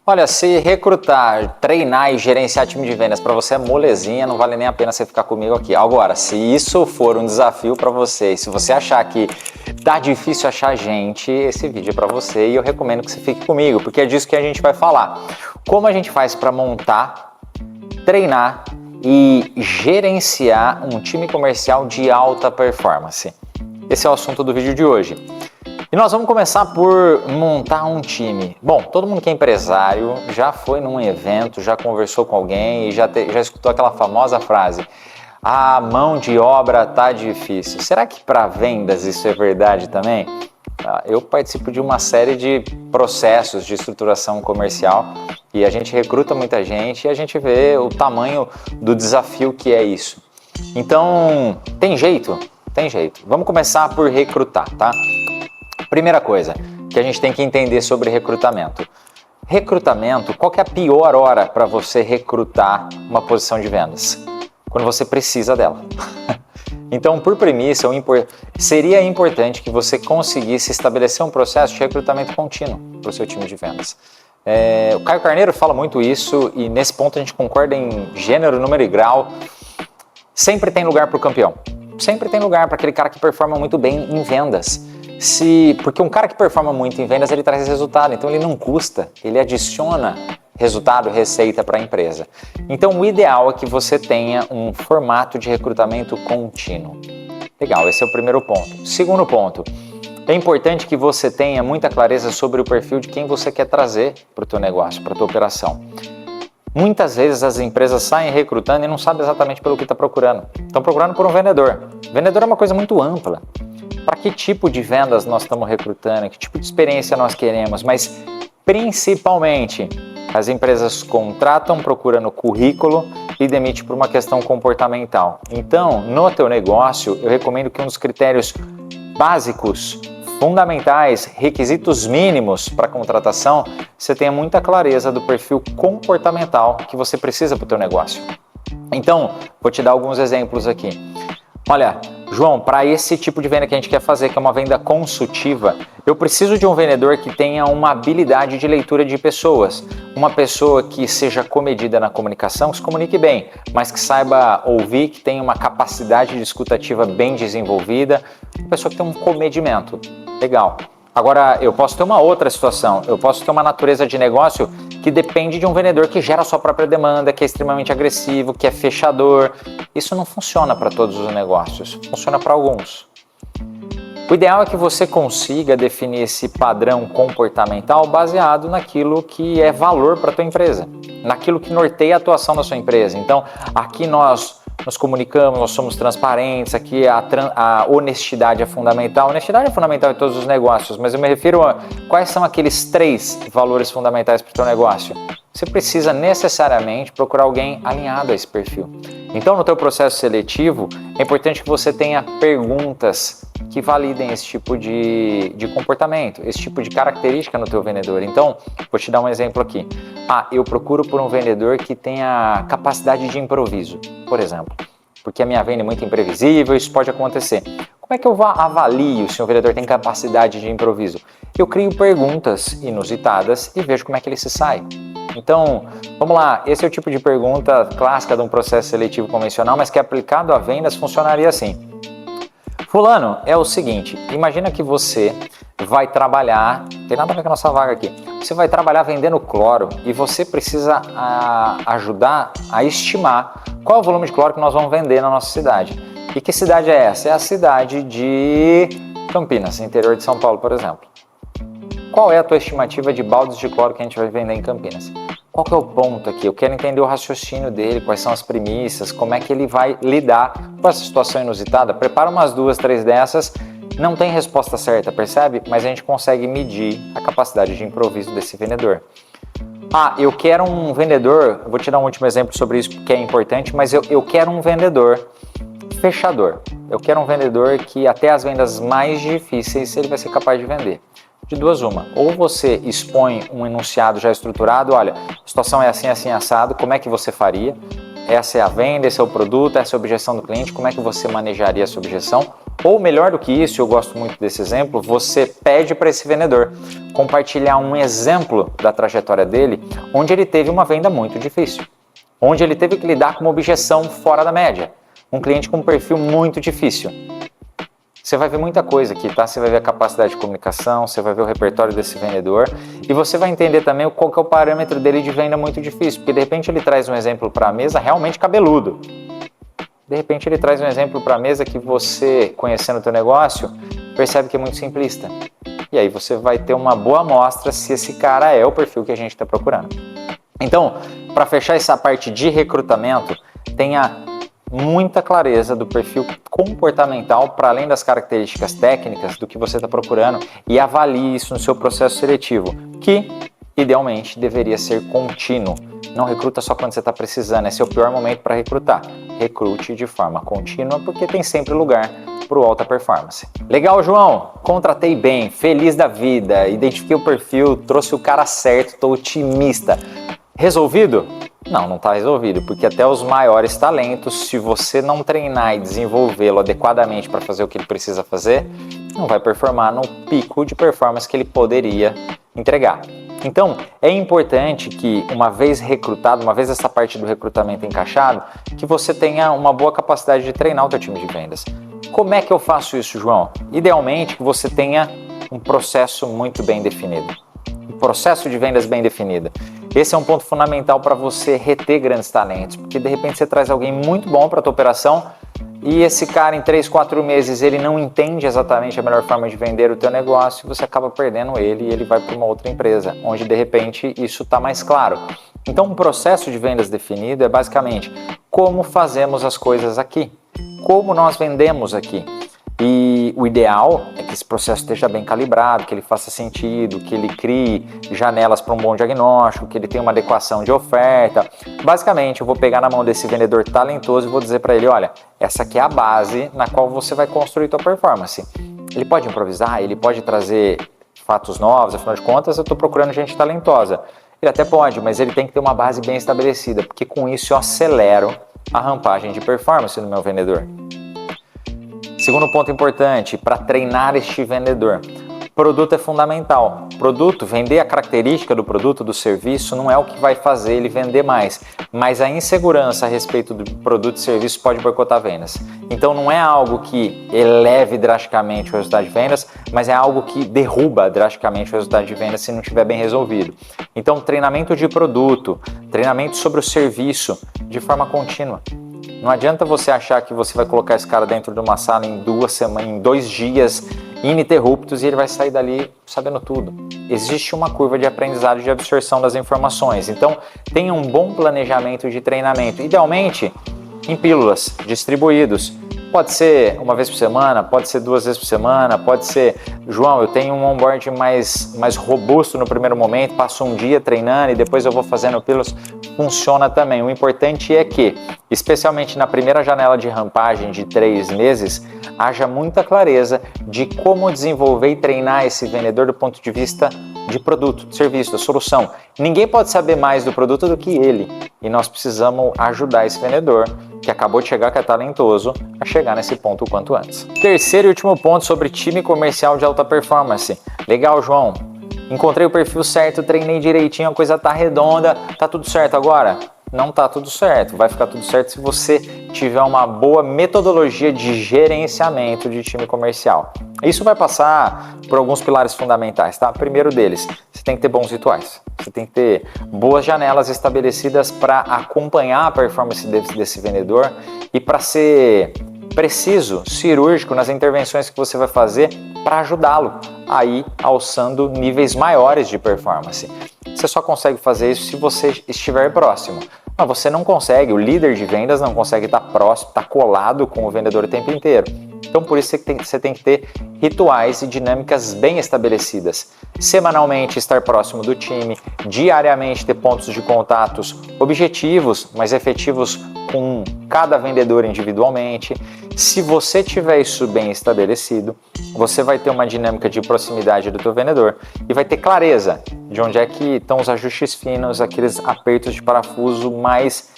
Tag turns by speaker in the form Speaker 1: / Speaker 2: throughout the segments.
Speaker 1: Olha, se recrutar, treinar e gerenciar time de vendas para você é molezinha, não vale nem a pena você ficar comigo aqui. Agora, se isso for um desafio para você, e se você achar que tá difícil achar gente, esse vídeo é para você e eu recomendo que você fique comigo, porque é disso que a gente vai falar. Como a gente faz para montar, treinar e gerenciar um time comercial de alta performance. Esse é o assunto do vídeo de hoje. E nós vamos começar por montar um time. Bom, todo mundo que é empresário já foi num evento, já conversou com alguém e já escutou aquela famosa frase: a mão de obra tá difícil. Será que para vendas isso é verdade também? Eu participo de uma série de processos de estruturação comercial e a gente recruta muita gente e a gente vê o tamanho do desafio que é isso. Então, tem jeito? Tem jeito. Vamos começar por recrutar, tá? Primeira coisa que a gente tem que entender sobre recrutamento. Recrutamento, qual que é a pior hora para você recrutar uma posição de vendas? Quando você precisa dela. Então, por premissa, seria importante que você conseguisse estabelecer um processo de recrutamento contínuo para o seu time de vendas. O Caio Carneiro fala muito isso e nesse ponto a gente concorda em gênero, número e grau. Sempre tem lugar para o campeão. Sempre tem lugar para aquele cara que performa muito bem em vendas. Porque um cara que performa muito em vendas, ele traz resultado, então ele não custa, ele adiciona resultado, receita para a empresa. Então o ideal é que você tenha um formato de recrutamento contínuo. Legal, esse é o primeiro ponto. Segundo ponto, é importante que você tenha muita clareza sobre o perfil de quem você quer trazer para o teu negócio, para a tua operação. Muitas vezes as empresas saem recrutando e não sabem exatamente pelo que está procurando. Estão procurando por um vendedor. Vendedor é uma coisa muito ampla. Para que tipo de vendas nós estamos recrutando, que tipo de experiência nós queremos, mas principalmente as empresas contratam procurando currículo e demitem por uma questão comportamental. Então, no teu negócio, eu recomendo que um dos critérios básicos, fundamentais, requisitos mínimos para contratação, você tenha muita clareza do perfil comportamental que você precisa para o teu negócio. Então, vou te dar alguns exemplos aqui. Olha, João, para esse tipo de venda que a gente quer fazer, que é uma venda consultiva, eu preciso de um vendedor que tenha uma habilidade de leitura de pessoas. Uma pessoa que seja comedida na comunicação, que se comunique bem, mas que saiba ouvir, que tenha uma capacidade de escutativa bem desenvolvida. Uma pessoa que tem um comedimento. Legal. Agora, eu posso ter uma outra situação. Eu posso ter uma natureza de negócio que depende de um vendedor que gera a sua própria demanda, que é extremamente agressivo, que é fechador. Isso não funciona para todos os negócios, funciona para alguns. O ideal é que você consiga definir esse padrão comportamental baseado naquilo que é valor para a tua empresa, naquilo que norteia a atuação da sua empresa. Então, aqui nós nos comunicamos, nós somos transparentes, aqui a honestidade é fundamental. A honestidade é fundamental em todos os negócios, mas eu me refiro a quais são aqueles 3 valores fundamentais para o teu negócio. Você precisa necessariamente procurar alguém alinhado a esse perfil. Então, no teu processo seletivo, é importante que você tenha perguntas que validem esse tipo de comportamento, esse tipo de característica no teu vendedor. Então, vou te dar um exemplo aqui. Eu procuro por um vendedor que tenha capacidade de improviso, por exemplo, porque a minha venda é muito imprevisível, isso pode acontecer. Como é que eu avalio se um vendedor tem capacidade de improviso? Eu crio perguntas inusitadas e vejo como é que ele se sai. Então, vamos lá, esse é o tipo de pergunta clássica de um processo seletivo convencional, mas que aplicado a vendas funcionaria assim. Fulano, é o seguinte, imagina que você vai trabalhar, tem nada a ver com a nossa vaga aqui, você vai trabalhar vendendo cloro e você precisa ajudar a estimar qual é o volume de cloro que nós vamos vender na nossa cidade. E que cidade é essa? É a cidade de Campinas, interior de São Paulo, por exemplo. Qual é a tua estimativa de baldes de cloro que a gente vai vender em Campinas? Qual que é o ponto aqui? Eu quero entender o raciocínio dele, quais são as premissas, como é que ele vai lidar com essa situação inusitada. Prepara umas 2, 3 dessas, não tem resposta certa, percebe? Mas a gente consegue medir a capacidade de improviso desse vendedor. Eu quero um vendedor, eu vou te dar um último exemplo sobre isso porque é importante, mas eu quero um vendedor fechador. Eu quero um vendedor que até as vendas mais difíceis ele vai ser capaz de vender. De duas uma, ou você expõe um enunciado já estruturado, olha, a situação é assim, assim, assado, como é que você faria? Essa é a venda, esse é o produto, essa é a objeção do cliente, como é que você manejaria essa objeção? Ou melhor do que isso, eu gosto muito desse exemplo, você pede para esse vendedor compartilhar um exemplo da trajetória dele, onde ele teve uma venda muito difícil, onde ele teve que lidar com uma objeção fora da média, um cliente com um perfil muito difícil. Você vai ver muita coisa aqui, tá? Você vai ver a capacidade de comunicação, você vai ver o repertório desse vendedor e você vai entender também qual que é o parâmetro dele de venda muito difícil, porque de repente ele traz um exemplo para a mesa realmente cabeludo. De repente ele traz um exemplo para a mesa que você, conhecendo o teu negócio, percebe que é muito simplista. E aí você vai ter uma boa amostra se esse cara é o perfil que a gente está procurando. Então, para fechar essa parte de recrutamento, tenha muita clareza do perfil comportamental para além das características técnicas do que você está procurando e avalie isso no seu processo seletivo, que idealmente deveria ser contínuo. Não recruta só quando você está precisando, esse é o pior momento para recrutar. Recrute de forma contínua porque tem sempre lugar para o alta performance. Legal, João? Contratei bem, feliz da vida, identifiquei o perfil, trouxe o cara certo, estou otimista. Resolvido? Não está resolvido, porque até os maiores talentos, se você não treinar e desenvolvê-lo adequadamente para fazer o que ele precisa fazer, não vai performar no pico de performance que ele poderia entregar. Então, é importante que, uma vez recrutado, uma vez essa parte do recrutamento encaixado, que você tenha uma boa capacidade de treinar o teu time de vendas. Como é que eu faço isso, João? Idealmente, que você tenha um processo muito bem definido. Um processo de vendas bem definido. Esse é um ponto fundamental para você reter grandes talentos, porque de repente você traz alguém muito bom para a tua operação e esse cara em 3, 4 meses ele não entende exatamente a melhor forma de vender o teu negócio e você acaba perdendo ele e ele vai para uma outra empresa, onde de repente isso está mais claro. Então um processo de vendas definido é basicamente como fazemos as coisas aqui, como nós vendemos aqui. E o ideal é que esse processo esteja bem calibrado, que ele faça sentido, que ele crie janelas para um bom diagnóstico, que ele tenha uma adequação de oferta. Basicamente, eu vou pegar na mão desse vendedor talentoso e vou dizer para ele, olha, essa aqui é a base na qual você vai construir sua performance. Ele pode improvisar, ele pode trazer fatos novos, afinal de contas eu estou procurando gente talentosa. Ele até pode, mas ele tem que ter uma base bem estabelecida, porque com isso eu acelero a rampagem de performance no meu vendedor. Segundo ponto importante, para treinar este vendedor, produto é fundamental. Produto, vender a característica do produto, do serviço, não é o que vai fazer ele vender mais, mas a insegurança a respeito do produto e serviço pode boicotar vendas. Então não é algo que eleve drasticamente o resultado de vendas, mas é algo que derruba drasticamente o resultado de vendas se não estiver bem resolvido. Então treinamento de produto, treinamento sobre o serviço de forma contínua. Não adianta você achar que você vai colocar esse cara dentro de uma sala em 2 semanas, em 2 dias ininterruptos e ele vai sair dali sabendo tudo. Existe uma curva de aprendizado e de absorção das informações. Então, tenha um bom planejamento de treinamento. Idealmente, em pílulas, distribuídos. Pode ser uma vez por semana, pode ser 2 vezes por semana, pode ser, João, eu tenho um onboard mais robusto no primeiro momento, passo um dia treinando e depois eu vou fazendo pílulas. Funciona também. O importante é que, especialmente na primeira janela de rampagem de 3 meses, haja muita clareza de como desenvolver e treinar esse vendedor do ponto de vista de produto, de serviço, da solução. Ninguém pode saber mais do produto do que ele e nós precisamos ajudar esse vendedor que acabou de chegar, que é talentoso, a chegar nesse ponto o quanto antes. Terceiro e último ponto sobre time comercial de alta performance. Legal, João. Encontrei o perfil certo, treinei direitinho, a coisa tá redonda, tá tudo certo agora? Não tá tudo certo, vai ficar tudo certo se você tiver uma boa metodologia de gerenciamento de time comercial. Isso vai passar por alguns pilares fundamentais, tá? Primeiro deles, você tem que ter bons rituais, você tem que ter boas janelas estabelecidas para acompanhar a performance desse vendedor e para ser preciso, cirúrgico nas intervenções que você vai fazer para ajudá-lo a ir alçando níveis maiores de performance. Você só consegue fazer isso se você estiver próximo. Mas você não consegue, o líder de vendas não consegue estar próximo, estar colado com o vendedor o tempo inteiro. Então por isso você tem que ter rituais e dinâmicas bem estabelecidas. Semanalmente estar próximo do time, diariamente ter pontos de contatos objetivos, mas efetivos com cada vendedor individualmente. Se você tiver isso bem estabelecido, você vai ter uma dinâmica de proximidade do teu vendedor e vai ter clareza de onde é que estão os ajustes finos, aqueles apertos de parafuso mais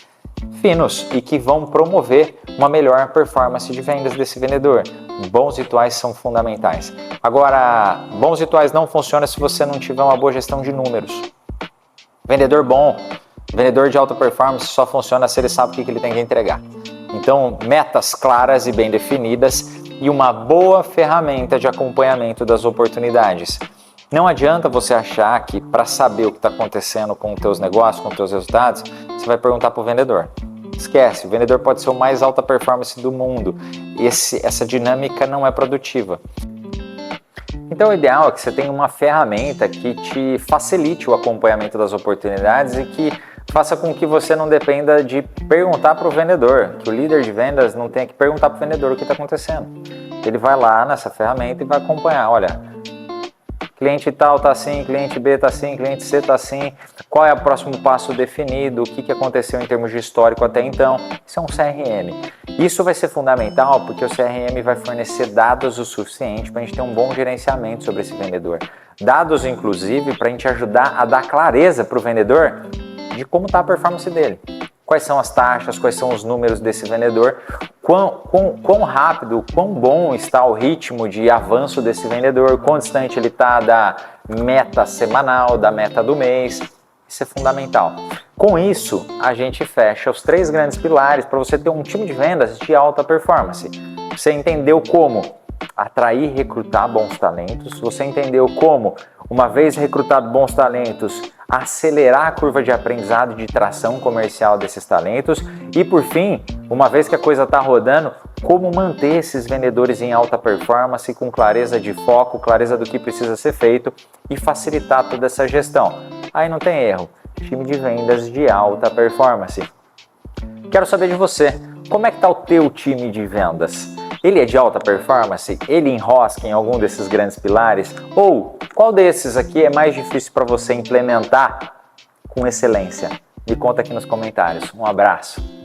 Speaker 1: finos e que vão promover uma melhor performance de vendas desse vendedor. Bons rituais são fundamentais. Agora, bons rituais não funcionam se você não tiver uma boa gestão de números. Vendedor bom, vendedor de alta performance só funciona se ele sabe o que ele tem que entregar. Então, metas claras e bem definidas e uma boa ferramenta de acompanhamento das oportunidades. Não adianta você achar que para saber o que está acontecendo com os teus negócios, com os teus resultados, você vai perguntar para o vendedor. Esquece, o vendedor pode ser o mais alta performance do mundo. Essa dinâmica não é produtiva. Então o ideal é que você tenha uma ferramenta que te facilite o acompanhamento das oportunidades e que faça com que você não dependa de perguntar para o vendedor, que o líder de vendas não tenha que perguntar para o vendedor o que está acontecendo. Ele vai lá nessa ferramenta e vai acompanhar, olha, cliente tal está assim, cliente B está assim, cliente C está assim, qual é o próximo passo definido, o que aconteceu em termos de histórico até então. Isso é um CRM. Isso vai ser fundamental porque o CRM vai fornecer dados o suficiente para a gente ter um bom gerenciamento sobre esse vendedor. Dados, inclusive, para a gente ajudar a dar clareza para o vendedor de como está a performance dele. Quais são as taxas, quais são os números desse vendedor, quão rápido, quão bom está o ritmo de avanço desse vendedor, quão distante ele está da meta semanal, da meta do mês. Isso é fundamental. Com isso, a gente fecha os 3 grandes pilares para você ter um time de vendas de alta performance. Você entendeu como atrair e recrutar bons talentos, você entendeu como, uma vez recrutado bons talentos, acelerar a curva de aprendizado e de tração comercial desses talentos e, por fim, uma vez que a coisa está rodando, como manter esses vendedores em alta performance com clareza de foco, clareza do que precisa ser feito e facilitar toda essa gestão. Aí não tem erro, time de vendas de alta performance. Quero saber de você, como é que está o teu time de vendas? Ele é de alta performance? Ele enrosca em algum desses grandes pilares? Ou qual desses aqui é mais difícil para você implementar com excelência? Me conta aqui nos comentários. Um abraço!